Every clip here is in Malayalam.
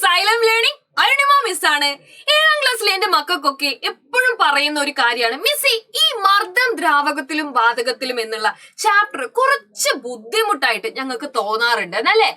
സൈലം ലേണിംഗ് അരുണിമ മിസ്സാണ്. 7ാം ക്ലാസ്സിലെ എന്റെ മക്കൾക്കൊക്കെ എപ്പോഴും പറയുന്ന ഒരു കാര്യമാണ്, മിസ്സി ഈ മർദ്ദം ദ്രാവകത്തിലും വാതകത്തിലും എന്നുള്ള ചാപ്റ്റർ കുറച്ച് ബുദ്ധിമുട്ടായിട്ട് ഞങ്ങൾക്ക് തോന്നാറുണ്ട് എന്നല്ലേ.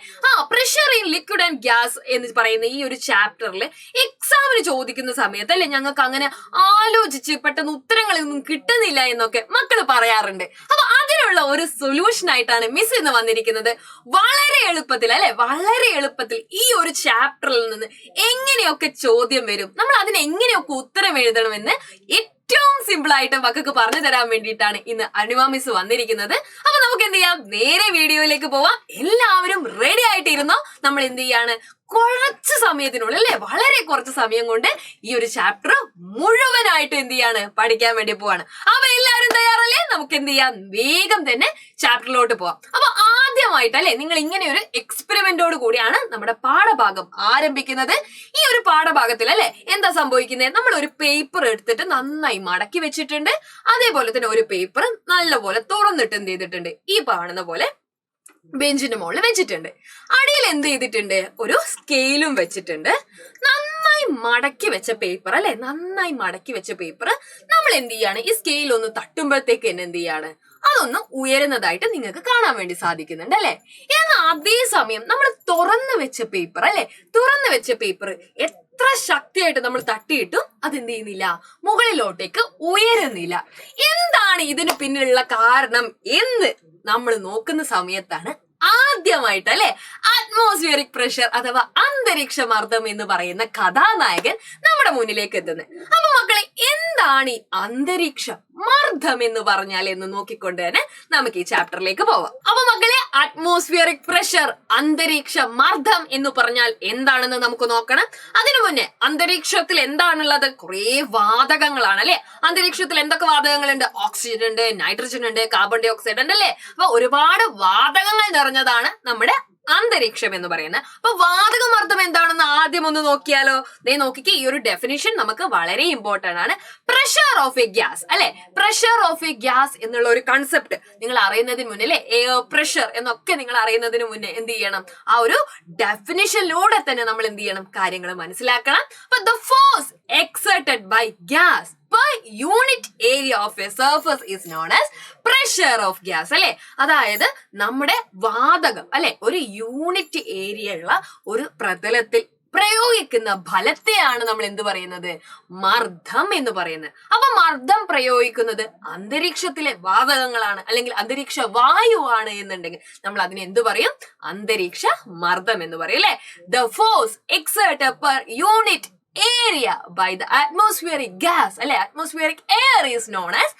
Pressure in liquid and gas എന്ന് പറയുന്ന ഈ ഒരു ചാപ്റ്ററിൽ എക്സാമിന് ചോദിക്കുന്ന സമയത്ത് അല്ലെ ഞങ്ങൾക്ക് അങ്ങനെ ആലോചിച്ച് പെട്ടെന്ന് ഉത്തരങ്ങളൊന്നും കിട്ടുന്നില്ല എന്നൊക്കെ മക്കള് പറയാറുണ്ട്. അപ്പൊ അതിനുള്ള ഒരു സൊല്യൂഷൻ ആയിട്ടാണ് മിസ് ഇന്ന് വന്നിരിക്കുന്നത്. വളരെ എളുപ്പത്തിൽ ഈ ഒരു ചാപ്റ്ററിൽ നിന്ന് എങ്ങനെയൊക്കെ ചോദ്യം വരും, നമ്മൾ അതിന് എങ്ങനെയൊക്കെ ഉത്തരം എഴുതണമെന്ന് ഏറ്റവും സിമ്പിൾ ആയിട്ട് മക്കൾക്ക് പറഞ്ഞു തരാൻ വേണ്ടിയിട്ടാണ് ഇന്ന് അരുണിമ മിസ് വന്നിരിക്കുന്നത്. അപ്പൊ നമുക്ക് എന്ത് ചെയ്യാം, നേരെ വീഡിയോയിലേക്ക് പോവാം. എല്ലാവരും റെഡി ആയിട്ടിരുന്നോ. നമ്മൾ എന്ത് ചെയ്യാണ്, കുറച്ച് സമയത്തിനുള്ളിൽ അല്ലെ, വളരെ കുറച്ച് സമയം കൊണ്ട് ഈ ഒരു ചാപ്റ്റർ മുഴുവനായിട്ട് എന്ത് ചെയ്യാണ്, പഠിക്കാൻ വേണ്ടി പോവാണ്. അപ്പൊ എല്ലാവരും തയ്യാറല്ലേ? നമുക്ക് എന്ത് ചെയ്യാം, വേഗം തന്നെ ചാപ്റ്ററിലോട്ട് പോവാം. അപ്പൊ ആദ്യമായിട്ട് അല്ലെ, നിങ്ങൾ ഇങ്ങനെ ഒരു എക്സ്പെരിമെന്റോട് കൂടിയാണ് നമ്മുടെ പാഠഭാഗം ആരംഭിക്കുന്നത്. ഈ ഒരു പാഠഭാഗത്തിൽ അല്ലെ എന്താ സംഭവിക്കുന്നത്, നമ്മൾ ഒരു പേപ്പർ എടുത്തിട്ട് നന്നായി മടക്കി വെച്ചിട്ടുണ്ട്. അതേപോലെ തന്നെ ഒരു പേപ്പർ നല്ലപോലെ തുറന്നിട്ട് എന്ത് ചെയ്തിട്ടുണ്ട്, ഈ കാണുന്ന പോലെ ബെഞ്ചിന്റെ മുകളിൽ വെച്ചിട്ടുണ്ട്. അടിയിൽ എന്ത് ചെയ്തിട്ടുണ്ട്, ഒരു സ്കെയിലും വെച്ചിട്ടുണ്ട്. നന്നായി മടക്കി വെച്ച പേപ്പർ അല്ലെ, നന്നായി മടക്കി വെച്ച പേപ്പർ നമ്മൾ എന്ത് ചെയ്യാണ്, ഈ സ്കെയിൽ ഒന്ന് തട്ടുമ്പോഴത്തേക്ക് തന്നെ എന്ത് ചെയ്യാണ്, അതൊന്ന് ഉയരുന്നതായിട്ട് നിങ്ങൾക്ക് കാണാൻ വേണ്ടി സാധിക്കുന്നുണ്ട് അല്ലെ. എന്നാൽ അതേസമയം നമ്മൾ തുറന്നു വെച്ച പേപ്പർ അല്ലെ, തുറന്നു വെച്ച പേപ്പർ എത്ര ശക്തിയായിട്ട് നമ്മൾ തട്ടിയിട്ടും അതെന്ത് ചെയ്യുന്നില്ല, മുകളിലോട്ടേക്ക് ഉയരുന്നില്ല. എന്താണ് ഇതിന് പിന്നിലുള്ള കാരണം എന്ന് നമ്മൾ നോക്കുന്ന സമയത്താണ് ആദ്യമായിട്ട് അല്ലെ അറ്റ്മോസ്ഫിയറിക് പ്രഷർ അഥവാ അന്തരീക്ഷ മർദ്ദം എന്ന് പറയുന്ന കഥാനായകൻ നമ്മുടെ മുന്നിലേക്ക് എത്തുന്നത്. അപ്പൊ മക്കളെ, എന്താണ് ഈ അന്തരീക്ഷ മർദ്ദം എന്ന് പറഞ്ഞാൽ എന്ന് നോക്കിക്കൊണ്ട് തന്നെ നമുക്ക് ഈ ചാപ്റ്ററിലേക്ക് പോവാം. അപ്പൊ മക്കളെ, അറ്റ്മോസ്ഫിയറിക് പ്രഷർ അന്തരീക്ഷ മർദ്ദം എന്ന് പറഞ്ഞാൽ എന്താണെന്ന് നമുക്ക് നോക്കണം. അതിനു മുന്നേ അന്തരീക്ഷത്തിൽ എന്താണുള്ളത്, കുറേ വാതകങ്ങളാണ് അല്ലെ. അന്തരീക്ഷത്തിൽ എന്തൊക്കെ വാതകങ്ങളുണ്ട്, ഓക്സിജൻ ഉണ്ട്, നൈട്രജൻ ഉണ്ട്, കാർബൺ ഡൈ ഓക്സൈഡ് ഉണ്ട് അല്ലെ. അപ്പൊ ഒരുപാട് വാതകങ്ങൾ നിറഞ്ഞതാണ് നമ്മുടെ അന്തരീക്ഷം എന്ന് പറയുന്നത്. അപ്പൊ വാതകമർദ്ദം എന്താണെന്ന് ആദ്യം ഒന്ന് നോക്കിയാലോ. നോക്കിക്കേ, ഈ ഒരു ഡെഫിനിഷൻ നമുക്ക് വളരെ ഇമ്പോർട്ടന്റ് ആണ്. പ്രഷർ ഓഫ് എ ഗ്യാസ് അല്ലെ, പ്രഷർ ഓഫ് എ ഗ്യാസ് എന്നുള്ള ഒരു കൺസെപ്റ്റ് നിങ്ങൾ അറിയുന്നതിന് മുന്നേ അല്ലെ, എയർ പ്രഷർ എന്നൊക്കെ നിങ്ങൾ അറിയുന്നതിന് മുന്നേ എന്ത് ചെയ്യണം, ആ ഒരു ഡെഫിനിഷനിലൂടെ തന്നെ നമ്മൾ എന്ത് ചെയ്യണം, കാര്യങ്ങൾ മനസ്സിലാക്കണം. അപ്പൊ the force exerted by gas per unit area of a surface is known as pressure of gas അല്ലെ. അതായത് നമ്മുടെ വാതകം അല്ലെ, ഒരു യൂണിറ്റ് ഏരിയ ഉള്ള ഒരു പ്രതലത്തിൽ പ്രയോഗിക്കുന്ന ഫലത്തെയാണ് നമ്മൾ എന്ത് പറയുന്നത്, മർദ്ദം എന്ന് പറയുന്നത്. അപ്പൊ മർദ്ദം പ്രയോഗിക്കുന്നത് അന്തരീക്ഷത്തിലെ വാതകങ്ങളാണ് അല്ലെങ്കിൽ അന്തരീക്ഷ വായുവാണ് എന്നുണ്ടെങ്കിൽ നമ്മൾ അതിനെ എന്ത് പറയും, അന്തരീക്ഷ മർദ്ദം എന്ന് പറയും അല്ലെ. The force exerted per unit area by the atmospheric gas അല്ലെ, atmospheric air is known as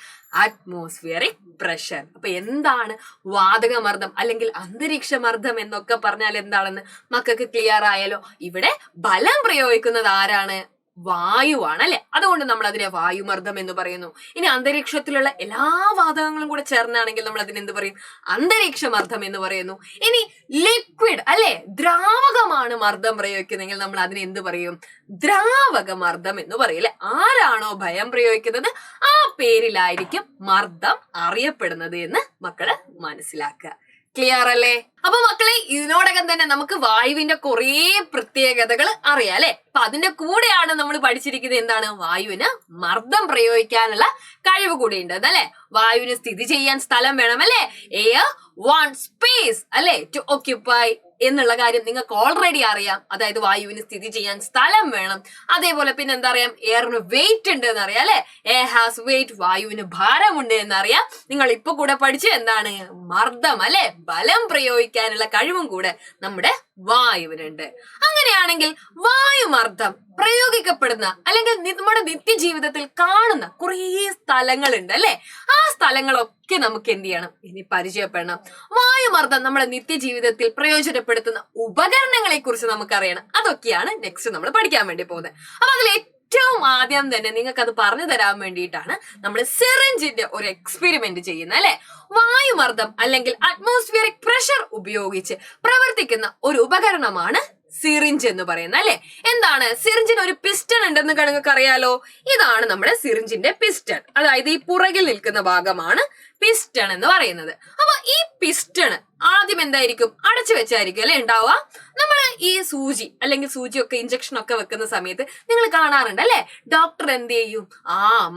atmospheric pressure. അപ്പൊ എന്താണ് വാതകമർദ്ദം അല്ലെങ്കിൽ അന്തരീക്ഷ മർദ്ദം എന്നൊക്കെ പറഞ്ഞാൽ എന്താണെന്ന് മക്കൾക്ക് ക്ലിയർ ആയാലോ. ഇവിടെ ബലം പ്രയോഗിക്കുന്നത് ആരാണ്, വായുവാണ് അല്ലെ. അതുകൊണ്ട് നമ്മൾ അതിനെ വായുമർദ്ദം എന്ന് പറയുന്നു. ഇനി അന്തരീക്ഷത്തിലുള്ള എല്ലാ വാതകങ്ങളും കൂടെ ചേർന്നാണെങ്കിൽ നമ്മൾ അതിന് എന്ത് പറയും, അന്തരീക്ഷ മർദ്ദം എന്ന് പറയുന്നു. ഇനി ലിക്വിഡ് അല്ലെ, ദ്രാവകമാണ് മർദ്ദം പ്രയോഗിക്കുന്നെങ്കിൽ നമ്മൾ അതിനെ എന്ത് പറയും, ദ്രാവക മർദ്ദം എന്ന് പറയും അല്ലെ. ആരാണോ ഭയം പ്രയോഗിക്കുന്നത് ആ പേരിലായിരിക്കും മർദ്ദം അറിയപ്പെടുന്നത് എന്ന് മക്കള് മനസ്സിലാക്കുക. ക്ലിയർ അല്ലേ? അപ്പൊ മക്കളെ, ഇതിനോടകം തന്നെ നമുക്ക് വായുവിന്റെ കുറേ പ്രത്യേകതകൾ അറിയാം അല്ലെ. അപ്പൊ അതിന്റെ കൂടെയാണ് നമ്മൾ പഠിച്ചിരിക്കുന്നത് എന്താണ്, വായുവിന് മർദ്ദം പ്രയോഗിക്കാനുള്ള കഴിവ് കൂടി ഉണ്ട് അല്ലെ. വായുവിന് സ്ഥിതി ചെയ്യാൻ സ്ഥലം വേണം അല്ലെ. എയർ വാണ്ട് സ്പേസ് അല്ലെ ടു ഓക്യുപ്പൈ എന്നുള്ള കാര്യം നിങ്ങൾക്ക് ഓൾറെഡി അറിയാം. അതായത് വായുവിന് സ്ഥിതി ചെയ്യാൻ സ്ഥലം വേണം. അതേപോലെ പിന്നെ എന്താ അറിയാം, എയറിന് വെയിറ്റ് ഉണ്ട് എന്നറിയാം അല്ലെ. എയർ ഹാസ് വെയിറ്റ്, വായുവിന് ഭാരമുണ്ട് എന്നറിയാം. നിങ്ങൾ ഇപ്പൊ കൂടെ പഠിച്ചു എന്താണ്, മർദ്ദം അല്ലെ, ബലം പ്രയോഗിക്കാനുള്ള കഴിവും കൂടെ നമ്മുടെ വായുവിനുണ്ട്. അങ്ങനെയാണെങ്കിൽ വായുമർദ്ദം പ്രയോഗിക്കപ്പെടുന്ന അല്ലെങ്കിൽ നമ്മുടെ നിത്യജീവിതത്തിൽ കാണുന്ന കുറേ സ്ഥലങ്ങളുണ്ട് അല്ലെ. ആ സ്ഥലങ്ങളൊക്കെ നമുക്ക് എന്ത് ചെയ്യണം, ഇനി പരിചയപ്പെടണം. വായുമർദ്ദം നമ്മുടെ നിത്യജീവിതത്തിൽ പ്രയോജനപ്പെടുത്തുന്ന ഉപകരണങ്ങളെ കുറിച്ച് നമുക്കറിയണം. അതൊക്കെയാണ് നെക്സ്റ്റ് നമ്മൾ പഠിക്കാൻ വേണ്ടി പോകുന്നത്. അപ്പൊ അതിൽ ഏറ്റവും ആദ്യം തന്നെ നിങ്ങൾക്ക് അത് പറഞ്ഞു തരാൻ വേണ്ടിയിട്ടാണ് നമ്മൾ സിറിഞ്ചിന്റെ ഒരു എക്സ്പെരിമെന്റ് ചെയ്യുന്നത് അല്ലെ. വായുമർദ്ദം അല്ലെങ്കിൽ അറ്റ്മോസ്ഫിയറിക് പ്രഷർ ഉപയോഗിച്ച് പ്രവർത്തിക്കുന്ന ഒരു ഉപകരണമാണ് സിറിഞ്ച് എന്ന് പറയുന്നത് അല്ലെ. എന്താണ്, സിറിഞ്ചിന് ഒരു പിസ്റ്റൺ ഉണ്ടെന്ന് നിങ്ങൾക്ക് അറിയാലോ. ഇതാണ് നമ്മുടെ സിറിഞ്ചിന്റെ പിസ്റ്റൺ. അതായത് ഈ പുറകിൽ നിൽക്കുന്ന ഭാഗമാണ് പിസ്റ്റൺ എന്ന് പറയുന്നത്. അപ്പൊ ഈ പിസ്റ്റൺ ആദ്യം എന്തായിരിക്കും, അടച്ചു വെച്ചായിരിക്കും അല്ലെ ഉണ്ടാവുക. നമ്മൾ ഈ സൂചി അല്ലെങ്കിൽ സൂചിയൊക്കെ ഇഞ്ചക്ഷൻ ഒക്കെ വെക്കുന്ന സമയത്ത് നിങ്ങൾ കാണാറുണ്ട് അല്ലെ, ഡോക്ടർ എന്ത് ചെയ്യും,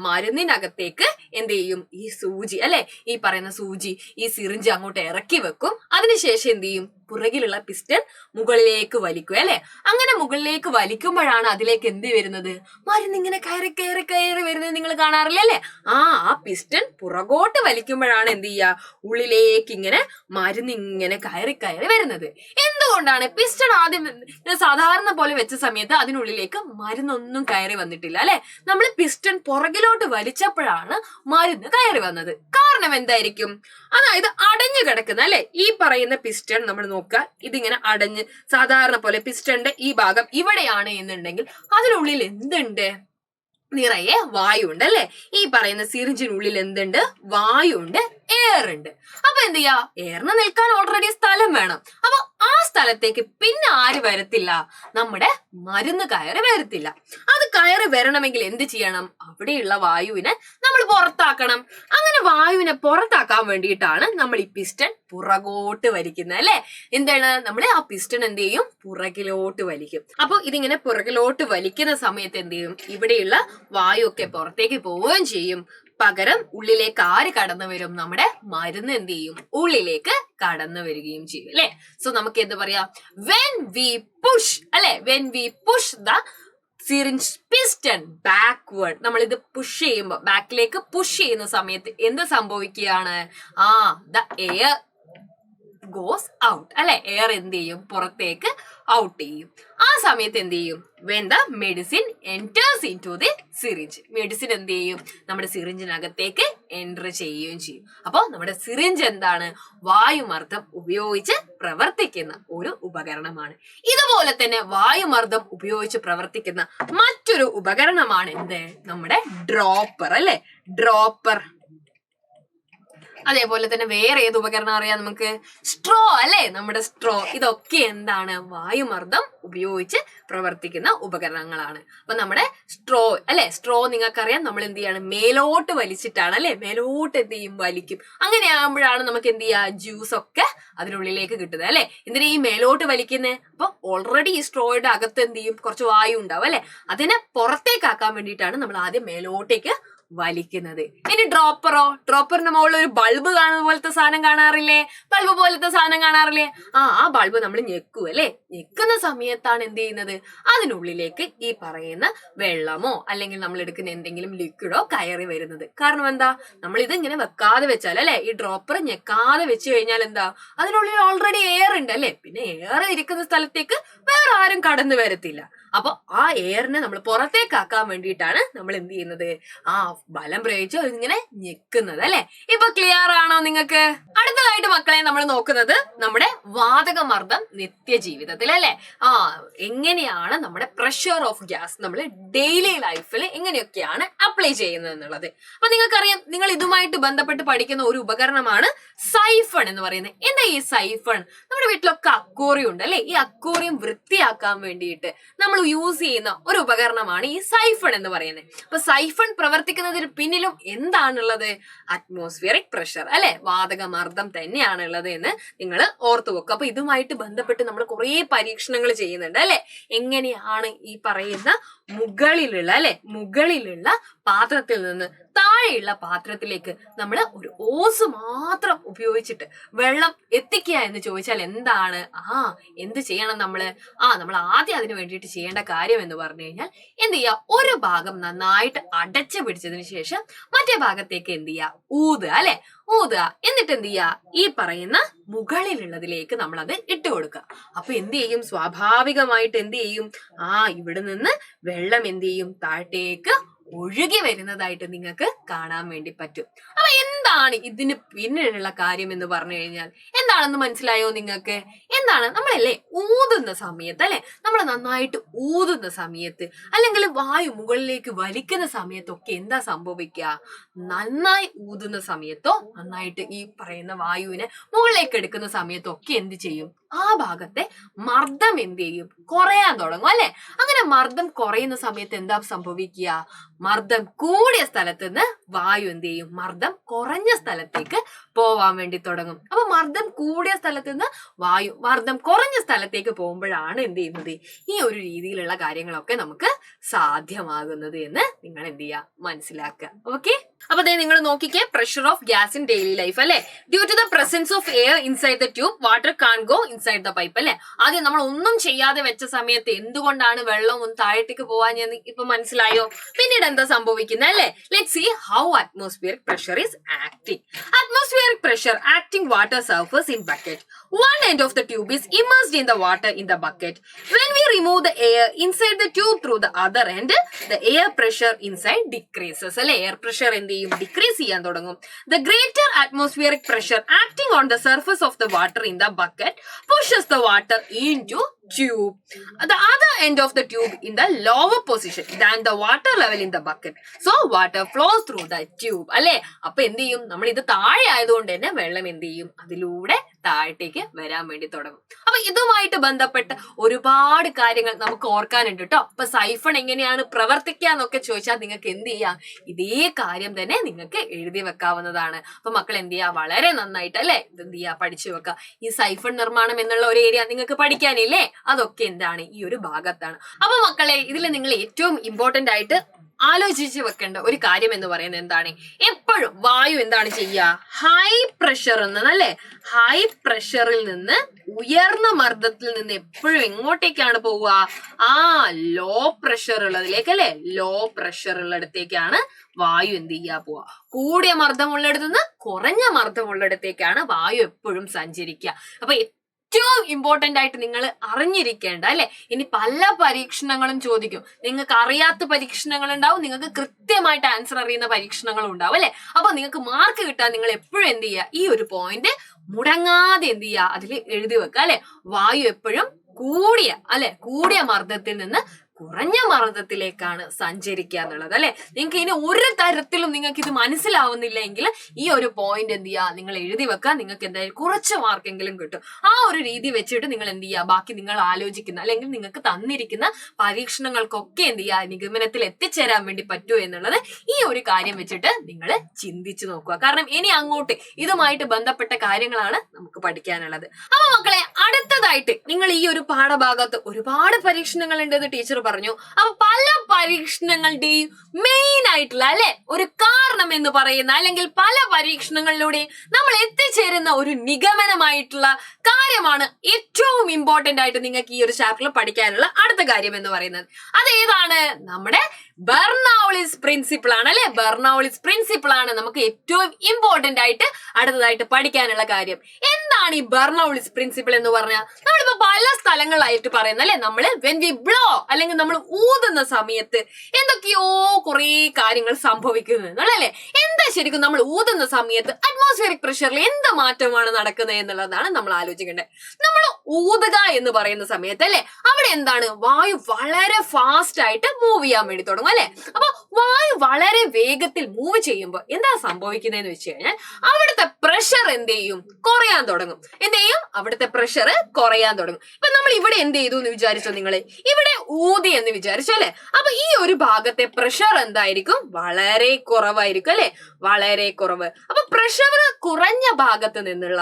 മരുന്നിനകത്തേക്ക് എന്ത് ചെയ്യും, ഈ സൂചി അല്ലെ, ഈ പറയുന്ന സൂചി ഈ സിറിഞ്ച് അങ്ങോട്ട് ഇറക്കി വെക്കും. അതിനുശേഷം എന്ത് ചെയ്യും, പുറകിലുള്ള പിസ്റ്റൺ മുകളിലേക്ക് വലിക്കും അല്ലെ. അങ്ങനെ മുകളിലേക്ക് വലിക്കുമ്പോഴാണ് അതിലേക്ക് എന്ത് വരുന്നത്, മരുന്ന് ഇങ്ങനെ കയറി കയറി കയറി വരുന്നത് നിങ്ങൾ കാണാറില്ല അല്ലെ. ആ പിസ്റ്റൺ പുറകോട്ട് വലിക്കുമ്പോഴാണ് എന്ത് ചെയ്യുക, ഉള്ളിലേക്ക് ഇങ്ങനെ മരുന്ന് ഇങ്ങനെ കയറി കയറി വരുന്നത്. എന്തുകൊണ്ടാണ് പിസ്റ്റൺ ആദ്യം സാധാരണ പോലെ വെച്ച സമയത്ത് അതിനുള്ളിലേക്ക് മരുന്നൊന്നും കയറി വന്നിട്ടില്ല അല്ലെ. നമ്മൾ പിസ്റ്റൺ പുറകിലോട്ട് വലിച്ചപ്പോഴാണ് മരുന്ന് കയറി വന്നത്. കാരണം എന്തായിരിക്കും, അതായത് അടഞ്ഞു കിടക്കുന്ന അല്ലെ ഈ പറയുന്ന പിസ്റ്റൺ നമ്മൾ നോക്കുക, ഇതിങ്ങനെ അടഞ്ഞ് സാധാരണ പോലെ പിസ്റ്റന്റെ ഈ ഭാഗം ഇവിടെയാണ് എന്നുണ്ടെങ്കിൽ അതിനുള്ളിൽ എന്തുണ്ട്, നിറയെ വായു ഉണ്ട് അല്ലെ. ഈ പറയുന്ന സിറിഞ്ചിനുള്ളിൽ എന്തുണ്ട്, വായു ഉണ്ട്, എയർ ഉണ്ട്. അപ്പൊ എന്ത് ചെയ്യാ, എയറിന് നിൽക്കാൻ ഓൾറെഡി സ്ഥലം വേണം. അപ്പൊ ആ സ്ഥലത്തേക്ക് പിന്നെ ആര് വരത്തില്ല, നമ്മുടെ മരുന്ന് കയറി വരത്തില്ല. അത് കയറി വരണമെങ്കിൽ എന്ത് ചെയ്യണം, അവിടെയുള്ള വായുവിനെ നമ്മൾ പുറത്താക്കണം. അങ്ങനെ വായുവിനെ പുറത്താക്കാൻ വേണ്ടിയിട്ടാണ് നമ്മൾ ഈ പിസ്റ്റൺ പുറകോട്ട് വലിക്കുന്നത് അല്ലെ. എന്താണ്, നമ്മൾ ആ പിസ്റ്റൺ എന്ത് ചെയ്യും, പുറകിലോട്ട് വലിക്കും. അപ്പൊ ഇതിങ്ങനെ പുറകിലോട്ട് വലിക്കുന്ന സമയത്ത് എന്ത് ചെയ്യും, ഇവിടെയുള്ള വായു ഒക്കെ പുറത്തേക്ക് പോവുകയും ചെയ്യും. പകരം ഉള്ളിലേക്ക് ആര് കടന്നു വരും, നമ്മുടെ മരുന്ന് എന്ത് ചെയ്യും, ഉള്ളിലേക്ക് കടന്നു വരികയും ചെയ്യും അല്ലെ. സോ നമുക്ക് എന്ത് പറയാം, വെൻ വി പുഷ് അല്ലെ, when we push the syringe piston backward, നമ്മൾ ഇത് പുഷ് ചെയ്യുമ്പോൾ ബാക്കിലേക്ക് പുഷ് ചെയ്യുന്ന സമയത്ത് എന്ത് സംഭവിക്കുകയാണ്, ദ എയർ ഗോസ് ഔട്ട് അല്ലെ. എയർ എന്ത് ചെയ്യും, പുറത്തേക്ക് ഔട്ട് ചെയ്യും. ആ സമയത്ത് എന്ത് ചെയ്യും, when the medicine enters into the syringe, medicine എന്ത് ചെയ്യും, നമ്മുടെ സിറിഞ്ചിനകത്തേക്ക് എൻറ്റർ ചെയ്യുകയും ചെയ്യും. അപ്പോൾ നമ്മുടെ സിറിഞ്ച് എന്താണ്, വായുമർദ്ദം ഉപയോഗിച്ച് പ്രവർത്തിക്കുന്ന ഒരു ഉപകരണമാണ്. ഇതുപോലെ തന്നെ വായുമർദ്ദം ഉപയോഗിച്ച് പ്രവർത്തിക്കുന്ന മറ്റൊരു ഉപകരണമാണ് എന്ത്, നമ്മുടെ ഡ്രോപ്പർ അല്ലെ, ഡ്രോപ്പർ. അതേപോലെ തന്നെ വേറെ ഏത് ഉപകരണം അറിയാം നമുക്ക്, സ്ട്രോ അല്ലെ, നമ്മുടെ സ്ട്രോ. ഇതൊക്കെ എന്താണ്, വായുമർദ്ദം ഉപയോഗിച്ച് പ്രവർത്തിക്കുന്ന ഉപകരണങ്ങളാണ്. അപ്പൊ നമ്മുടെ സ്ട്രോ അല്ലെ, സ്ട്രോ നിങ്ങൾക്കറിയാം നമ്മൾ എന്ത് ചെയ്യാണ്, മേലോട്ട് വലിച്ചിട്ടാണ് അല്ലെ, മേലോട്ട് എന്ത് ചെയ്യും, വലിക്കും. അങ്ങനെ ആകുമ്പോഴാണ് നമുക്ക് എന്ത് ചെയ്യുക, ജ്യൂസ് ഒക്കെ അതിനുള്ളിലേക്ക് കിട്ടുന്നത് അല്ലെ. എന്തിനാ ഈ മേലോട്ട് വലിക്കുന്നത്, അപ്പൊ ഓൾറെഡി ഈ സ്ട്രോയുടെ അകത്ത് എന്ത് ചെയ്യും, കുറച്ച് വായു ഉണ്ടാവും അല്ലെ, അതിനെ പുറത്തേക്കാക്കാൻ വേണ്ടിയിട്ടാണ് നമ്മൾ ആദ്യം മേലോട്ടേക്ക് വലിക്കുന്നത്. ഇനി ഡ്രോപ്പറോ, ഡ്രോപ്പറിന്റെ മുകളിൽ ഒരു ബൾബ് കാണുന്ന പോലത്തെ സാധനം കാണാറില്ലേ, ബൾബ് പോലത്തെ സാധനം കാണാറില്ലേ, ആ ബൾബ് നമ്മൾ ഞെക്കൂ അല്ലെ. ഞെക്കുന്ന സമയത്താണ് എന്ത് ചെയ്യുന്നത്, അതിനുള്ളിലേക്ക് ഈ പറയുന്ന വെള്ളമോ അല്ലെങ്കിൽ നമ്മൾ എടുക്കുന്ന എന്തെങ്കിലും ലിക്വിഡോ കയറി വരുന്നത്. കാരണം എന്താ, നമ്മൾ ഇത് ഇങ്ങനെ വെക്കാതെ വെച്ചാൽ അല്ലെ, ഈ ഡ്രോപ്പർ ഞെക്കാതെ വെച്ച് കഴിഞ്ഞാൽ എന്താ, അതിനുള്ളിൽ ഓൾറെഡി എയർ ഉണ്ട് അല്ലെ, പിന്നെ എയർ ഇരിക്കുന്ന സ്ഥലത്തേക്ക് വേറെ ആരും കടന്നു വരത്തില്ല. അപ്പൊ ആ എയറിനെ നമ്മൾ പുറത്തേക്കാക്കാൻ വേണ്ടിയിട്ടാണ് നമ്മൾ എന്ത് ചെയ്യുന്നത്, ബലം പ്രയോഗിച്ച് ഇങ്ങനെ ഞെക്കുന്നത് അല്ലെ. ഇപ്പൊ ക്ലിയർ ആണോ നിങ്ങൾക്ക്? അടുത്തതായിട്ട് മക്കളെ നമ്മൾ നോക്കുന്നത് നമ്മുടെ വാതകമർദ്ദം നിത്യജീവിതത്തിൽ അല്ലെ. എങ്ങനെയാണ് നമ്മുടെ പ്രഷർ ഓഫ് ഗ്യാസ് നമ്മൾ ഡെയിലി ലൈഫിൽ എങ്ങനെയൊക്കെയാണ് അപ്ലൈ ചെയ്യുന്നത് എന്നുള്ളത്. അപ്പൊ നിങ്ങൾക്കറിയാം, നിങ്ങൾ ഇതുമായിട്ട് ബന്ധപ്പെട്ട് പഠിക്കുന്ന ഒരു ഉപകരണമാണ് സൈഫൺ എന്ന് പറയുന്നത്. എന്താ ഈ സൈഫൺ? നമ്മുടെ വീട്ടിലൊക്കെ അക്വേറിയം ഉണ്ട് അല്ലെ. ഈ അക്വേറിയം വൃത്തിയാക്കാൻ വേണ്ടിയിട്ട് നമ്മൾ യൂസ് ചെയ്യുന്ന ഒരു ഉപകരണമാണ് ഈ സൈഫൺ എന്ന് പറയുന്നത്. അപ്പൊ സൈഫൺ പ്രവർത്തിക്കുന്നതിന് പിന്നിലും എന്താണുള്ളത്, അറ്റ്മോസ്ഫിയറിക് പ്രഷർ അല്ലെ, വാതകമർദ്ദം തന്നെയാണുള്ളത് എന്ന് നിങ്ങൾ ഓർത്തു വെക്കുക. അപ്പൊ ഇതുമായിട്ട് ബന്ധപ്പെട്ട് നമ്മൾ കുറെ പരീക്ഷണങ്ങൾ ചെയ്യുന്നുണ്ട് അല്ലെ. എങ്ങനെയാണ് ഈ പറയുന്ന മുകളിലുള്ള പാത്രത്തിൽ നിന്ന് താഴെയുള്ള പാത്രത്തിലേക്ക് നമ്മൾ ഒരു ഓസ് മാത്രം ഉപയോഗിച്ചിട്ട് വെള്ളം എത്തിക്കുക എന്ന് ചോദിച്ചാൽ എന്താണ്, എന്ത് ചെയ്യണം നമ്മൾ ആദ്യം അതിന് വേണ്ടിയിട്ട് ചെയ്യേണ്ട കാര്യം എന്ന് പറഞ്ഞു കഴിഞ്ഞാൽ എന്ത് ചെയ്യുക, ഒരു ഭാഗം നന്നായിട്ട് അടച്ചു പിടിച്ചതിന് ശേഷം മറ്റേ ഭാഗത്തേക്ക് എന്ത് ചെയ്യുക, ഊതുക. എന്നിട്ട് എന്ത് ചെയ്യുക, ഈ പറയുന്ന മുകളിലുള്ളതിലേക്ക് നമ്മൾ അത് ഇട്ട് കൊടുക്കുക. അപ്പൊ എന്ത് ചെയ്യും, സ്വാഭാവികമായിട്ട് എന്ത് ചെയ്യും, ഇവിടെ നിന്ന് വെള്ളം എന്ത് ചെയ്യും, താഴത്തേക്ക് ഒഴുകി വരുന്നതായിട്ട് നിങ്ങൾക്ക് കാണാൻ വേണ്ടി പറ്റും. അപ്പൊ എന്താണ് ഇതിന് പിന്നിലുള്ള കാര്യം എന്ന് പറഞ്ഞു കഴിഞ്ഞാൽ എന്താണെന്ന് മനസ്സിലായോ നിങ്ങൾക്ക്? എന്താണ്, നമ്മളല്ലേ ഊതുന്ന സമയത്ത് അല്ലെ, നമ്മൾ നന്നായിട്ട് ഊതുന്ന സമയത്ത് അല്ലെങ്കിൽ വായു മുകളിലേക്ക് വലിക്കുന്ന സമയത്തൊക്കെ എന്താ സംഭവിക്കുക, നന്നായി ഊതുന്ന സമയത്തോ നന്നായിട്ട് ഈ പറയുന്ന വായുവിനെ മുകളിലേക്ക് എടുക്കുന്ന സമയത്തൊക്കെ എന്ത് ചെയ്യും, ആ ഭാഗത്തെ മർദ്ദം എന്ത് ചെയ്യും, കുറയാൻ തുടങ്ങും അല്ലെ. അങ്ങനെ മർദ്ദം കുറയുന്ന സമയത്ത് എന്താ സംഭവിക്കുക, മർദ്ദം കൂടിയ സ്ഥലത്ത് നിന്ന് വായു എന്ത് ചെയ്യും, മർദ്ദം കുറഞ്ഞ സ്ഥലത്തേക്ക് പോവാൻ വേണ്ടി തുടങ്ങും. അപ്പൊ മർദ്ദം കൂടിയ സ്ഥലത്ത് നിന്ന് വായു മർദ്ദം കുറഞ്ഞ സ്ഥലത്തേക്ക് പോകുമ്പോഴാണ് എന്ത് ചെയ്യുന്നത്, ഈ ഒരു രീതിയിലുള്ള കാര്യങ്ങളൊക്കെ നമുക്ക് സാധ്യമാകുന്നത് എന്ന് നിങ്ങൾ എന്ത് ചെയ്യുക, മനസ്സിലാക്കുക. ഓക്കെ, അപ്പൊ അതേ നിങ്ങൾ നോക്കിക്കേ, pressure of gas in daily life അല്ലെ. Due to the presence of air inside the tube water can go inside the pipe അല്ലെ. ആദ്യം നമ്മൾ ഒന്നും ചെയ്യാതെ വെച്ച സമയത്ത് എന്തുകൊണ്ടാണ് വെള്ളം ഒന്ന് താഴത്തേക്ക് പോവാൻ ഞാൻ ഇപ്പൊ മനസ്സിലായോ. പിന്നീട് എന്താ സംഭവിക്കുന്നത് അല്ലെ. Let see how atmospheric pressure is acting. Atmospheric pressure acting water surface in bucket. One end of the tube is immersed in the water in the bucket. When we remove the air inside the tube through the other end, the air pressure inside decreases. അല്ലെ, എയർ പ്രഷർ എന്ത് ചെയ്യും, ഡിക്രീസ് ചെയ്യാൻ തുടങ്ങും. The greater atmospheric pressure acting on the surface of the water in the bucket pushes the water into tube. The other end of the tube in the lower position than the water level in the bucket. So water flows through the tube. അല്ലെ, അപ്പൊ എന്ത് ചെയ്യും, നമ്മൾ ഇത് താഴെ ആയതുകൊണ്ട് തന്നെ വെള്ളം എന്ത് ചെയ്യും, അതിലൂടെ താഴത്തേക്ക് വരാൻ വേണ്ടി തുടങ്ങും. അപ്പൊ ഇതുമായിട്ട് ബന്ധപ്പെട്ട ഒരുപാട് കാര്യങ്ങൾ നമുക്ക് ഓർക്കാനുണ്ട് കേട്ടോ. അപ്പൊ സൈഫൺ എങ്ങനെയാണ് പ്രവർത്തിക്കുക എന്നൊക്കെ ചോദിച്ചാൽ നിങ്ങൾക്ക് എന്ത് ചെയ്യാം, ഇതേ കാര്യം തന്നെ നിങ്ങൾക്ക് എഴുതി വെക്കാവുന്നതാണ്. അപ്പൊ മക്കൾ എന്ത് ചെയ്യുക, വളരെ നന്നായിട്ട് അല്ലെ ഇത് എന്ത് ചെയ്യുക, പഠിച്ചു വെക്കുക. ഈ സൈഫൺ നിർമ്മാണം എന്നുള്ള ഒരു ഏരിയ നിങ്ങൾക്ക് പഠിക്കാനില്ലേ, അതൊക്കെ എന്താണ് ഈ ഒരു ഭാഗത്താണ്. അപ്പൊ മക്കളെ, ഇതിൽ നിങ്ങൾ ഏറ്റവും ഇമ്പോർട്ടന്റ് ആയിട്ട് ആലോചിച്ച് വെക്കേണ്ട ഒരു കാര്യം എന്ന് പറയുന്നത് എന്താണ്, എപ്പോഴും വായു എന്താണ് ചെയ്യുക, ഹൈ പ്രഷർ അല്ലെ, ഹൈ പ്രഷറിൽ നിന്ന് ഉയർന്ന മർദ്ദത്തിൽ നിന്ന് എപ്പോഴും എങ്ങോട്ടേക്കാണ് പോവുക, ലോ പ്രഷർ ഉള്ളതിലേക്ക് അല്ലെ, ലോ പ്രഷർ ഉള്ളിടത്തേക്കാണ് വായു എന്ത് ചെയ്യാ പോവുക. കൂടിയ മർദ്ദമുള്ളിടത്ത് നിന്ന് കുറഞ്ഞ മർദ്ദമുള്ളിടത്തേക്കാണ് വായു എപ്പോഴും സഞ്ചരിക്കുക. അപ്പൊ ഏറ്റവും ഇമ്പോർട്ടന്റ് ആയിട്ട് നിങ്ങൾ അറിഞ്ഞിരിക്കേണ്ട അല്ലെ. ഇനി പല പരീക്ഷണങ്ങളും ചോദിക്കും, നിങ്ങൾക്ക് അറിയാത്ത പരീക്ഷണങ്ങൾ ഉണ്ടാവും, നിങ്ങൾക്ക് കൃത്യമായിട്ട് ആൻസർ അറിയുന്ന പരീക്ഷണങ്ങളും ഉണ്ടാവും അല്ലെ. അപ്പൊ നിങ്ങൾക്ക് മാർക്ക് കിട്ടാൻ നിങ്ങൾ എപ്പോഴും എന്ത് ചെയ്യുക, ഈ ഒരു പോയിന്റ് മുടങ്ങാതെ എന്ത് ചെയ്യുക, അതിൽ എഴുതി വെക്കുക അല്ലെ. വായു എപ്പോഴും കൂടിയ മർദ്ദത്തിൽ നിന്ന് കുറഞ്ഞ മർദ്ദത്തിലേക്കാണ് സഞ്ചരിക്കുക എന്നുള്ളത് അല്ലെ. നിങ്ങൾക്ക് ഇനി ഒരു തരത്തിലും നിങ്ങൾക്ക് ഇത് മനസ്സിലാവുന്നില്ല എങ്കിൽ ഈ ഒരു പോയിന്റ് എന്ത് ചെയ്യുക, നിങ്ങൾ എഴുതി വെക്കുക. നിങ്ങൾക്ക് എന്തായാലും കുറച്ച് മാർക്കെങ്കിലും കിട്ടും. ആ ഒരു രീതി വെച്ചിട്ട് നിങ്ങൾ എന്ത് ചെയ്യുക, ബാക്കി നിങ്ങൾ ആലോചിക്കുന്ന അല്ലെങ്കിൽ നിങ്ങൾക്ക് തന്നിരിക്കുന്ന പരീക്ഷണങ്ങൾക്കൊക്കെ എന്ത് ചെയ്യുക, നിഗമനത്തിൽ എത്തിച്ചേരാൻ വേണ്ടി പറ്റുമോ എന്നുള്ളത് ഈ ഒരു കാര്യം വെച്ചിട്ട് നിങ്ങൾ ചിന്തിച്ചു നോക്കുക. കാരണം ഇനി അങ്ങോട്ട് ഇതുമായിട്ട് ബന്ധപ്പെട്ട കാര്യങ്ങളാണ് നമുക്ക് പഠിക്കാനുള്ളത്. അപ്പൊ മക്കളെ, അടുത്തതായിട്ട് നിങ്ങൾ ഈ ഒരു പാഠഭാഗത്ത് ഒരുപാട് പരീക്ഷണങ്ങൾ ഉണ്ടെന്ന് ടീച്ചർ പറഞ്ഞു. അപ്പൊ പല പരീക്ഷണങ്ങളുടെയും മെയിൻ ആയിട്ടുള്ള അല്ലെ ഒരു കാരണം എന്ന് പറയുന്ന അല്ലെങ്കിൽ പല പരീക്ഷണങ്ങളിലൂടെ നമ്മൾ എത്തിച്ചേരുന്ന ഒരു നിഗമനമായിട്ടുള്ള കാര്യമാണ് ഏറ്റവും ഇമ്പോർട്ടന്റ് ആയിട്ട് നിങ്ങൾക്ക് ഈ ഒരു ചാപ്റ്ററിൽ പഠിക്കാനുള്ള അടുത്ത കാര്യം എന്ന് പറയുന്നത്. അതേതാണ്, നമ്മുടെ ബെർണൌളിസ് പ്രിൻസിപ്പിൾ ആണ് അല്ലെ. ബെർണൌളിസ് പ്രിൻസിപ്പിൾ ആണ് നമുക്ക് ഏറ്റവും ഇമ്പോർട്ടന്റ് ആയിട്ട് അടുത്തതായിട്ട് പഠിക്കാനുള്ള കാര്യം. എന്താണ് ഈ ബെർണൌളിസ് പ്രിൻസിപ്പിൾ എന്ന് പറഞ്ഞാൽ, നമ്മളിപ്പോ പല സ്ഥലങ്ങളിലായിട്ട് പറയുന്ന അല്ലെ, നമ്മള് വെൻ വി ബ്ലോ അല്ലെങ്കിൽ നമ്മൾ ഊതുന്ന സമയത്ത് എന്തൊക്കെയോ കുറെ കാര്യങ്ങൾ സംഭവിക്കുന്നത് അല്ലെ. എന്താ ശരിക്കും നമ്മൾ ഊതുന്ന സമയത്ത് അറ്റ്മോസ്ഫിയറിക് പ്രഷറിൽ എന്ത് മാറ്റമാണ് നടക്കുന്നത് എന്നുള്ളതാണ് നമ്മൾ ആലോചിക്കേണ്ടത്. നമ്മൾ ഊതുക എന്ന് പറയുന്ന സമയത്ത് അല്ലെ, അവിടെ എന്താണ്, വായു വളരെ ഫാസ്റ്റ് ആയിട്ട് മൂവ് ചെയ്യാൻ വേണ്ടി തുടങ്ങും അല്ലെ. അപ്പൊ വായു വളരെ വേഗത്തിൽ മൂവ് ചെയ്യുമ്പോൾ എന്താ സംഭവിക്കുന്നതെന്ന് വെച്ച് കഴിഞ്ഞാൽ അവിടുത്തെ പ്രഷർ എന്ത് ചെയ്യും, കുറയാൻ തുടങ്ങും. എന്ത് ചെയ്യും, അവിടുത്തെ പ്രഷർ കുറയാൻ തുടങ്ങും. ഇപ്പൊ നമ്മൾ ഇവിടെ എന്ത് ചെയ്തു എന്ന് വിചാരിച്ചോ, നിങ്ങള് ഇവിടെ ഊതി എന്ന് വിചാരിച്ചു അല്ലെ. അപ്പൊ ഈ ഒരു ഭാഗത്തെ പ്രഷർ എന്തായിരിക്കും, വളരെ കുറവായിരിക്കും അല്ലെ, വളരെ കുറവ്. അപ്പൊ പ്രഷർ കുറഞ്ഞ ഭാഗത്ത് നിന്നുള്ള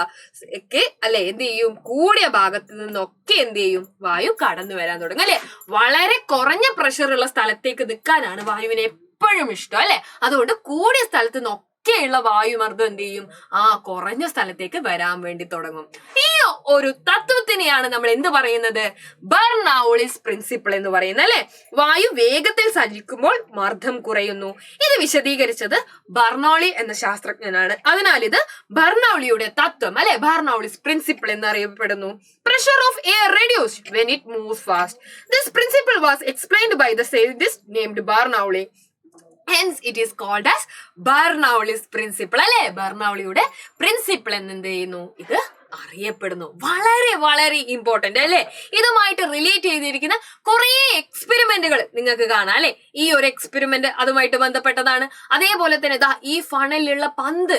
അല്ലെ എന്ത് ചെയ്യും, കൂടിയ ഭാഗത്ത് നിന്നൊക്കെ എന്ത് ചെയ്യും, വായു കടന്നു വരാൻ തുടങ്ങും അല്ലെ. വളരെ കുറഞ്ഞ പ്രഷർ ഉള്ള സ്ഥലത്തേക്ക് നിൽക്കാനാണ് വായുവിന് എപ്പോഴും ഇഷ്ടം അല്ലെ. അതുകൊണ്ട് കൂടിയ സ്ഥലത്ത് നിന്നൊക്കെയുള്ള വായുമർദ്ദം എന്ത് ചെയ്യും, കുറഞ്ഞ സ്ഥലത്തേക്ക് വരാൻ വേണ്ടി തുടങ്ങും. ഈ ഒരു തത്വത്തിനെയാണ് നമ്മൾ എന്ത് പറയുന്നത്, ബെർണൌളിസ് പ്രിൻസിപ്പിൾ എന്ന് പറയുന്നത് അല്ലെ. വായു വേഗത്തിൽ സഞ്ചരിക്കുമ്പോൾ മർദ്ദം കുറയുന്നു. ഇത് വിശദീകരിച്ചത് ബെർണൌളി എന്ന ശാസ്ത്രജ്ഞനാണ്. അതിനാൽ ഇത് ബെർണൌളിയുടെ തത്വം അല്ലെ, ബെർണൌളിസ് പ്രിൻസിപ്പിൾ എന്നറിയപ്പെടുന്നു. Pressure of air reduced when it moves fast. This principle was explained by the scientist named Bernoulli. Hence it is called as Bernoulli's principle അല്ലെ. ബെർണൌളിയുടെ പ്രിൻസിപ്പിൾ എന്ത് ചെയ്യുന്നു, ഇത് അറിയപ്പെടുന്നു. വളരെ വളരെ ഇമ്പോർട്ടന്റ് അല്ലെ. ഇതുമായിട്ട് റിലേറ്റ് ചെയ്തിരിക്കുന്ന കുറെ എക്സ്പെരിമെന്റുകൾ നിങ്ങൾക്ക് കാണാം അല്ലെ. ഈ ഒരു എക്സ്പെരിമെന്റ് അതുമായിട്ട് ബന്ധപ്പെട്ടതാണ്. അതേപോലെ തന്നെ ഈ ഫണലിലുള്ള പന്ത്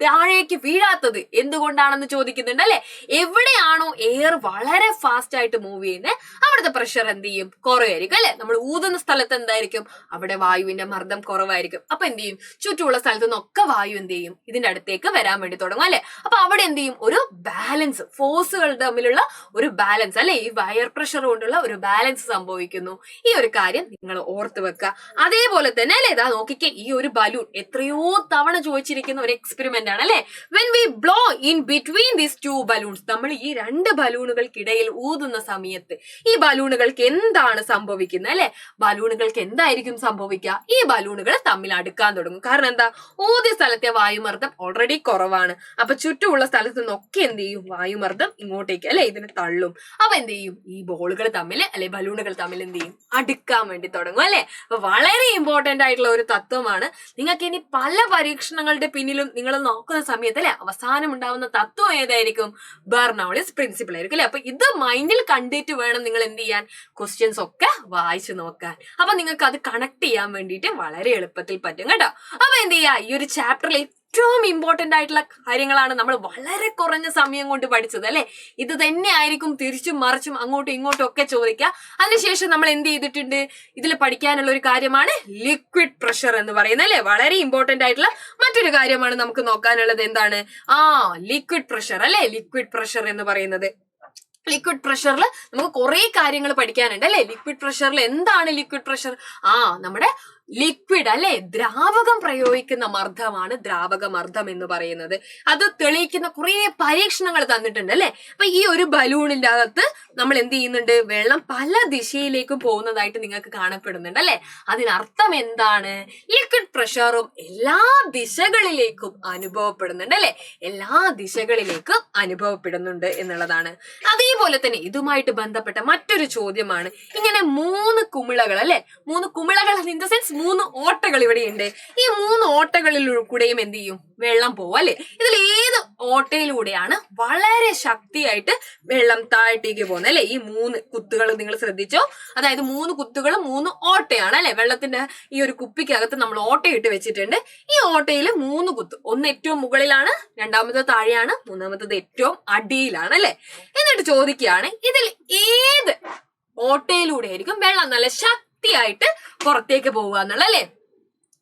താഴേക്ക് വീഴാത്തത് എന്തുകൊണ്ടാണെന്ന് ചോദിക്കുന്നുണ്ട് അല്ലെ. എവിടെയാണോ എയർ വളരെ ഫാസ്റ്റ് ആയിട്ട് മൂവ് ചെയ്യുന്നത് അവിടുത്തെ പ്രഷർ എന്ത് ചെയ്യും, കുറവായിരിക്കും അല്ലെ. നമ്മൾ ഊതുന്ന സ്ഥലത്ത് എന്തായിരിക്കും, അവിടെ വായുവിന്റെ മർദ്ദം കുറവായിരിക്കും. അപ്പൊ എന്ത് ചെയ്യും, ചുറ്റുമുള്ള സ്ഥലത്തു നിന്നൊക്കെ വായു എന്ത് ചെയ്യും, ഇതിന്റെ അടുത്തേക്ക് വരാൻ വേണ്ടി തുടങ്ങും അല്ലെ. അപ്പൊ അവിടെ എന്ത് ചെയ്യും, ഒരു ബാലൻസ്, ഫോഴ്സുകൾ തമ്മിലുള്ള ഒരു ബാലൻസ് അല്ലെ, ഈ വയർ പ്രഷർ കൊണ്ടുള്ള ഒരു ബാലൻസ് സംഭവിക്കുന്നു. ഈ ഒരു കാര്യം നിങ്ങൾ ഓർത്ത് വെക്കുക. അതേപോലെ തന്നെ അല്ലെ, ഇതാ നോക്കിക്കേ, ഈ ഒരു ബലൂൺ എത്രയോ തവണ ചോദിച്ചിരിക്കുന്ന ഒരു എക്സ്പെരിമെന്റ് ആണ് അല്ലെ. When we blow in between these two balloons, നമ്മൾ ഈ രണ്ട് ബലൂണുകൾക്കിടയിൽ ഊതുന്ന സമയത്ത് ഈ ബലൂണുകൾക്ക് എന്താണ് സംഭവിക്കുന്നത് അല്ലെ. ബലൂണുകൾക്ക് എന്തായിരിക്കും സംഭവിക്കുക, ഈ ബലൂണുകൾ തമ്മിൽ അടുക്കാൻ തുടങ്ങും. കാരണം എന്താ, ഊതിയ സ്ഥലത്തെ വായുമർദ്ദം ഓൾറെഡി കുറവാണ്. അപ്പൊ ചുറ്റുമുള്ള സ്ഥലത്ത് നിന്നൊക്കെ എന്ത് ചെയ്യും, വായുമർദ്ദം ഇങ്ങോട്ടേക്ക് അല്ലെ ഇതിനെ തള്ളും. അപ്പൊ എന്ത് ചെയ്യും, ഈ ബോളുകൾ തമ്മിൽ അല്ലെ ബലൂണുകൾ തമ്മിൽ എന്ത് ചെയ്യും, അടുക്കാൻ വേണ്ടി തുടങ്ങും അല്ലെ. അപ്പൊ വളരെ ഇമ്പോർട്ടന്റ് ആയിട്ടുള്ള ഒരു തത്വമാണ്. നിങ്ങൾക്ക് ഇനി പല പരീക്ഷണങ്ങളുടെ പിന്നിലും നിങ്ങൾ നോക്കുന്ന സമയത്ത് അല്ലെ അവസാനം ഉണ്ടാവുന്ന തത്വം ഏതായിരിക്കും, ബെർണൗളിസ് പ്രിൻസിപ്പിൾ ആയിരിക്കും അല്ലെ. അപ്പൊ ഇത് മൈൻഡിൽ കണ്ടിട്ട് വേണം നിങ്ങൾ എന്ത് ചെയ്യാൻ, ക്വസ്റ്റ്യൻസ് ഒക്കെ വായിച്ചു നോക്കാൻ. അപ്പൊ നിങ്ങൾക്ക് അത് കണക്ട് ചെയ്യാൻ വേണ്ടിയിട്ട് വളരെ എളുപ്പത്തിൽ പറ്റും കേട്ടോ. അപ്പൊ എന്ത് ചെയ്യാ, ഈ ഒരു ചാപ്റ്ററിൽ ഏറ്റവും ഇമ്പോർട്ടന്റ് ആയിട്ടുള്ള കാര്യങ്ങളാണ് നമ്മൾ വളരെ കുറഞ്ഞ സമയം കൊണ്ട് പഠിച്ചത് അല്ലെ. ഇത് തന്നെ ആയിരിക്കും തിരിച്ചും മറിച്ചും അങ്ങോട്ടും ഇങ്ങോട്ടും ഒക്കെ ചോദിക്കുക. അതിനുശേഷം നമ്മൾ എന്ത് ചെയ്തിട്ടുണ്ട്, ഇതിൽ പഠിക്കാനുള്ള ഒരു കാര്യമാണ് ലിക്വിഡ് പ്രഷർ എന്ന് പറയുന്നത് അല്ലെ. വളരെ ഇമ്പോർട്ടന്റ് ആയിട്ടുള്ള മറ്റൊരു കാര്യമാണ് നമുക്ക് നോക്കാനുള്ളത്. എന്താണ്, ലിക്വിഡ് പ്രഷർ അല്ലെ. ലിക്വിഡ് പ്രഷർ എന്ന് പറയുന്നത്, ലിക്വിഡ് പ്രഷറിൽ നമുക്ക് കുറെ കാര്യങ്ങൾ പഠിക്കാനുണ്ട് അല്ലെ. ലിക്വിഡ് പ്രഷറിൽ എന്താണ് ലിക്വിഡ് പ്രഷർ, നമ്മുടെ ലിക്വിഡ് അല്ലെ, ദ്രാവകം പ്രയോഗിക്കുന്ന മർദ്ദമാണ് ദ്രാവക മർദ്ദം എന്ന് പറയുന്നത്. അത് തെളിയിക്കുന്ന കുറെ പരീക്ഷണങ്ങൾ തന്നിട്ടുണ്ട് അല്ലെ. അപ്പൊ ഈ ഒരു ബലൂണിന്റെ അകത്ത് നമ്മൾ എന്ത് ചെയ്യുന്നുണ്ട്, വെള്ളം പല ദിശയിലേക്കും പോകുന്നതായിട്ട് നിങ്ങൾക്ക് കാണപ്പെടുന്നുണ്ട് അല്ലെ. അതിനർത്ഥം എന്താണ്, ലിക്വിഡ് പ്രഷറും എല്ലാ ദിശകളിലേക്കും അനുഭവപ്പെടുന്നുണ്ട് അല്ലെ. എല്ലാ ദിശകളിലേക്കും അനുഭവപ്പെടുന്നുണ്ട് എന്നുള്ളതാണ്. അതേപോലെ തന്നെ ഇതുമായിട്ട് ബന്ധപ്പെട്ട മറ്റൊരു ചോദ്യമാണ്, ഇങ്ങനെ മൂന്ന് കുമിളകൾ അല്ലെ, മൂന്ന് കുമിളകൾ ഇൻ ദ സെൻസ് 3 ഓട്ടകൾ ഇവിടെയുണ്ട്. ഈ 3 ഓട്ടകളിലൂടെയും എന്ത് ചെയ്യും, വെള്ളം പോവും അല്ലെ. ഇതിൽ ഏത് ഓട്ടയിലൂടെയാണ് വളരെ ശക്തിയായിട്ട് വെള്ളം താഴത്തേക്ക് പോകുന്നത് അല്ലെ. ഈ 3 കുത്തുകൾ നിങ്ങൾ ശ്രദ്ധിച്ചോ, അതായത് 3 കുത്തുകളും 3 ഓട്ടയാണ് അല്ലെ. വെള്ളത്തിന്റെ ഈ ഒരു കുപ്പിക്കകത്ത് നമ്മൾ ഓട്ടയിട്ട് വെച്ചിട്ടുണ്ട്. ഈ ഓട്ടയിൽ 3 കുത്ത്, ഒന്ന് ഏറ്റവും മുകളിലാണ്, രണ്ടാമത് താഴെയാണ്, മൂന്നാമത്തത് ഏറ്റവും അടിയിലാണ് അല്ലെ. എന്നിട്ട് ചോദിക്കുകയാണ്, ഇതിൽ ഏത് ഓട്ടയിലൂടെ ആയിരിക്കും വെള്ളം നല്ല ശക്തിയായിട്ട് പുറത്തേക്ക് പോവുക എന്നുള്ള അല്ലെ.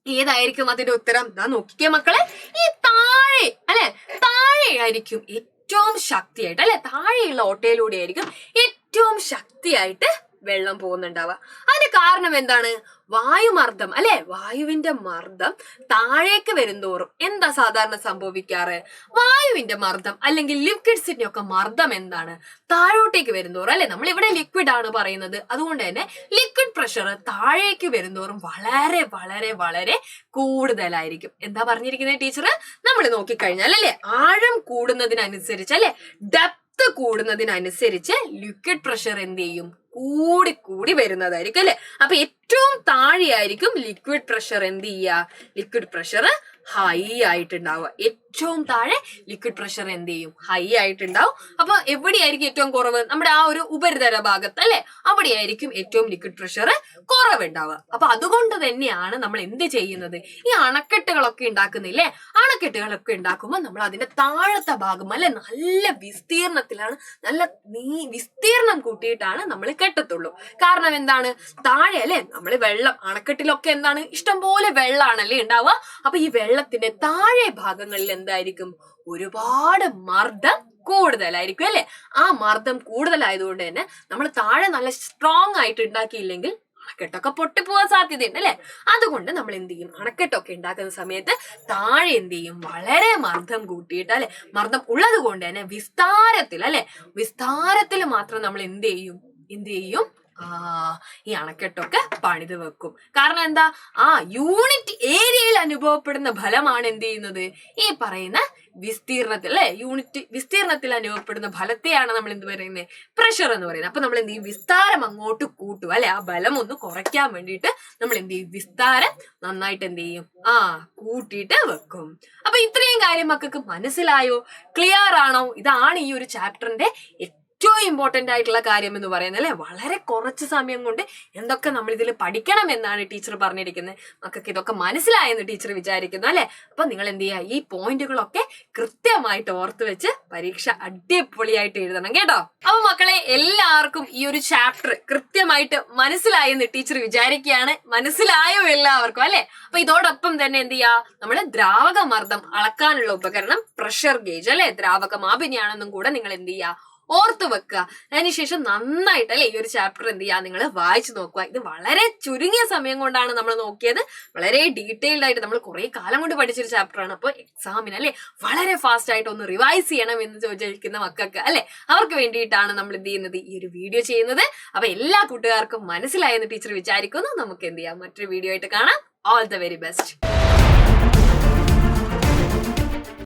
ഏതായിരിക്കും അതിന്റെ ഉത്തരം, ദാ നോക്കിക്കേ മക്കളെ, ഈ താഴെ അല്ലെ, താഴെ ആയിരിക്കും ഏറ്റവും ശക്തിയായിട്ട് അല്ലെ. താഴെയുള്ള ഓട്ടയിലൂടെ ആയിരിക്കും ഏറ്റവും ശക്തിയായിട്ട് വെള്ളം പോകുന്നുണ്ടാവുക. അതിന്റെ കാരണം എന്താണ്, വായുമർദ്ദം അല്ലെ. വായുവിന്റെ മർദ്ദം താഴേക്ക് വരുന്തോറും എന്താ സാധാരണ സംഭവിക്കാറ്, വായുവിന്റെ മർദ്ദം അല്ലെങ്കിൽ ലിക്വിഡ്സിന്റെ ഒക്കെ മർദ്ദം എന്താണ്, താഴോട്ടേക്ക് വരുന്തോറും അല്ലെ. നമ്മൾ ഇവിടെ ലിക്വിഡ് ആണ് പറയുന്നത്, അതുകൊണ്ട് തന്നെ ലിക്വിഡ് പ്രഷർ താഴേക്ക് വരുന്തോറും വളരെ വളരെ വളരെ കൂടുതലായിരിക്കും. എന്താ പറഞ്ഞിരിക്കുന്നത് ടീച്ചർ, നമ്മൾ നോക്കിക്കഴിഞ്ഞാൽ അല്ലെ, ആഴം കൂടുന്നതിനനുസരിച്ച് അല്ലെ, ഡെപ്ത് കൂടുന്നതിനനുസരിച്ച് ലിക്വിഡ് പ്രഷർ എന്ത് ചെയ്യും, കൂടി കൂടി വരുന്നതായിരിക്കും അല്ലെ. അപ്പൊ ഏറ്റവും താഴെയായിരിക്കും ലിക്വിഡ് പ്രഷർ എന്ത് ചെയ്യുക, ലിക്വിഡ് പ്രഷർ ഹൈ ആയിട്ടുണ്ടാവുക. ഏറ്റവും താഴെ ലിക്വിഡ് പ്രഷർ എന്ത് ചെയ്യും, ഹൈ ആയിട്ടുണ്ടാവും. അപ്പൊ എവിടെയായിരിക്കും ഏറ്റവും കുറവ്, നമ്മുടെ ആ ഒരു ഉപരിതല ഭാഗത്ത് അല്ലെ, അവിടെയായിരിക്കും ഏറ്റവും ലിക്വിഡ് പ്രഷർ കുറവുണ്ടാവുക. അപ്പൊ അതുകൊണ്ട് തന്നെയാണ് നമ്മൾ എന്ത് ചെയ്യുന്നത്, ഈ അണക്കെട്ടുകളൊക്കെ ഉണ്ടാക്കുന്നില്ലേ, അണക്കെട്ടുകളൊക്കെ ഉണ്ടാക്കുമ്പോൾ നമ്മൾ അതിന്റെ താഴത്തെ ഭാഗം അല്ലെ നല്ല വിസ്തീർണത്തിലാണ്, നല്ല വിസ്തീർണം കൂട്ടിയിട്ടാണ് നമ്മൾ കെട്ടത്തുള്ളൂ. കാരണം എന്താണ്, താഴെ അല്ലെ നമ്മൾ വെള്ളം, അണക്കെട്ടിലൊക്കെ എന്താണ് ഇഷ്ടംപോലെ വെള്ളമാണല്ലേ ഉണ്ടാവുക. അപ്പൊ ഈ വെള്ളത്തിന്റെ താഴെ ഭാഗങ്ങളിൽ എന്തായിരിക്കും, ഒരുപാട് മർദ്ദം കൂടുതലായിരിക്കും അല്ലെ. ആ മർദ്ദം കൂടുതലായതുകൊണ്ട് തന്നെ നമ്മൾ താഴെ നല്ല സ്ട്രോങ് ആയിട്ട് ഉണ്ടാക്കിയില്ലെങ്കിൽ അണക്കെട്ടൊക്കെ പൊട്ടിപ്പോവാൻ സാധ്യതയുണ്ട് അല്ലെ. അതുകൊണ്ട് നമ്മൾ എന്ത് ചെയ്യും, അണക്കെട്ടൊക്കെ ഉണ്ടാക്കുന്ന സമയത്ത് താഴെ എന്ത് ചെയ്യും, വളരെ മർദ്ദം കൂട്ടിയിട്ട് അല്ലെ, മർദ്ദം ഉള്ളത് കൊണ്ട് തന്നെ വിസ്താരത്തിൽ അല്ലെ, വിസ്താരത്തിൽ മാത്രം നമ്മൾ എന്ത് ചെയ്യും ഈ അണക്കെട്ടൊക്കെ പണിത് വെക്കും. കാരണം എന്താ, യൂണിറ്റ് ഏരിയയിൽ അനുഭവപ്പെടുന്ന ഫലമാണ് എന്ത് ചെയ്യുന്നത്, ഈ പറയുന്ന വിസ്തീർണത്തിൽ അല്ലെ, യൂണിറ്റ് വിസ്തീർണത്തിൽ അനുഭവപ്പെടുന്ന ഫലത്തെയാണ് നമ്മൾ എന്ത് പറയുന്നത്, പ്രഷർ എന്ന് പറയുന്നത്. അപ്പൊ നമ്മൾ എന്ത് ചെയ്യും, വിസ്താരം അങ്ങോട്ട് കൂട്ടും അല്ലെ, ആ ബലം ഒന്ന് കുറയ്ക്കാൻ വേണ്ടിയിട്ട് നമ്മൾ എന്ത് ചെയ്യും, വിസ്താരം നന്നായിട്ട് എന്ത് ചെയ്യും, കൂട്ടിയിട്ട് വെക്കും. അപ്പൊ ഇത്രയും കാര്യം മക്കൾക്ക് മനസ്സിലായോ, ക്ലിയർ ആണോ? ഇതാണ് ഈ ഒരു ചാപ്റ്ററിന്റെ ഏറ്റവും ഇമ്പോർട്ടന്റ് ആയിട്ടുള്ള കാര്യം എന്ന് പറയുന്നത് അല്ലെ, വളരെ കുറച്ച് സമയം കൊണ്ട് എന്തൊക്കെ നമ്മൾ ഇതിൽ പഠിക്കണം എന്നാണ് ടീച്ചർ പറഞ്ഞിരിക്കുന്നത്. മക്കൾക്ക് ഇതൊക്കെ മനസ്സിലായെന്ന് ടീച്ചർ വിചാരിക്കുന്നു അല്ലെ. അപ്പൊ നിങ്ങൾ എന്ത് ചെയ്യുക, ഈ പോയിന്റുകളൊക്കെ കൃത്യമായിട്ട് ഓർത്ത് വെച്ച് പരീക്ഷ അടിപൊളിയായിട്ട് എഴുതണം കേട്ടോ. അപ്പൊ മക്കളെ, എല്ലാവർക്കും ഈ ഒരു ചാപ്റ്റർ കൃത്യമായിട്ട് മനസ്സിലായെന്ന് ടീച്ചർ വിചാരിക്കുകയാണ്. മനസ്സിലായോ എല്ലാവർക്കും അല്ലെ? അപ്പൊ ഇതോടൊപ്പം തന്നെ എന്ത് ചെയ്യാ, നമ്മള് ദ്രാവക മർദ്ദം അളക്കാനുള്ള ഉപകരണം പ്രഷർ ഗേജ് അല്ലെ, ദ്രാവക മാപിനിയാണെന്നും കൂടെ നിങ്ങൾ എന്ത് ചെയ്യാ, ഓർത്തു വെക്കുക. അതിനുശേഷം നന്നായിട്ട് അല്ലെ ഈ ഒരു ചാപ്റ്റർ എന്ത് ചെയ്യാ, നിങ്ങൾ വായിച്ചു നോക്കുക. ഇത് വളരെ ചുരുങ്ങിയ സമയം കൊണ്ടാണ് നമ്മൾ നോക്കിയത്. വളരെ ഡീറ്റെയിൽഡ് ആയിട്ട് നമ്മൾ കുറെ കാലം കൊണ്ട് പഠിച്ചൊരു ചാപ്റ്റർ ആണ്. അപ്പോൾ എക്സാമിന് അല്ലെ വളരെ ഫാസ്റ്റ് ആയിട്ട് ഒന്ന് റിവൈസ് ചെയ്യണം എന്ന് ചോദിച്ചിരിക്കുന്ന മക്കൾക്ക് അല്ലെ, അവർക്ക് വേണ്ടിയിട്ടാണ് നമ്മൾ എന്ത് ചെയ്യുന്നത്, ഈ ഒരു വീഡിയോ ചെയ്യുന്നത്. അപ്പൊ എല്ലാ കൂട്ടുകാർക്കും മനസ്സിലായെന്ന് ടീച്ചർ വിചാരിക്കുന്നു. നമുക്ക് എന്ത് ചെയ്യാം, മറ്റൊരു വീഡിയോ ആയിട്ട് കാണാം. All the very best.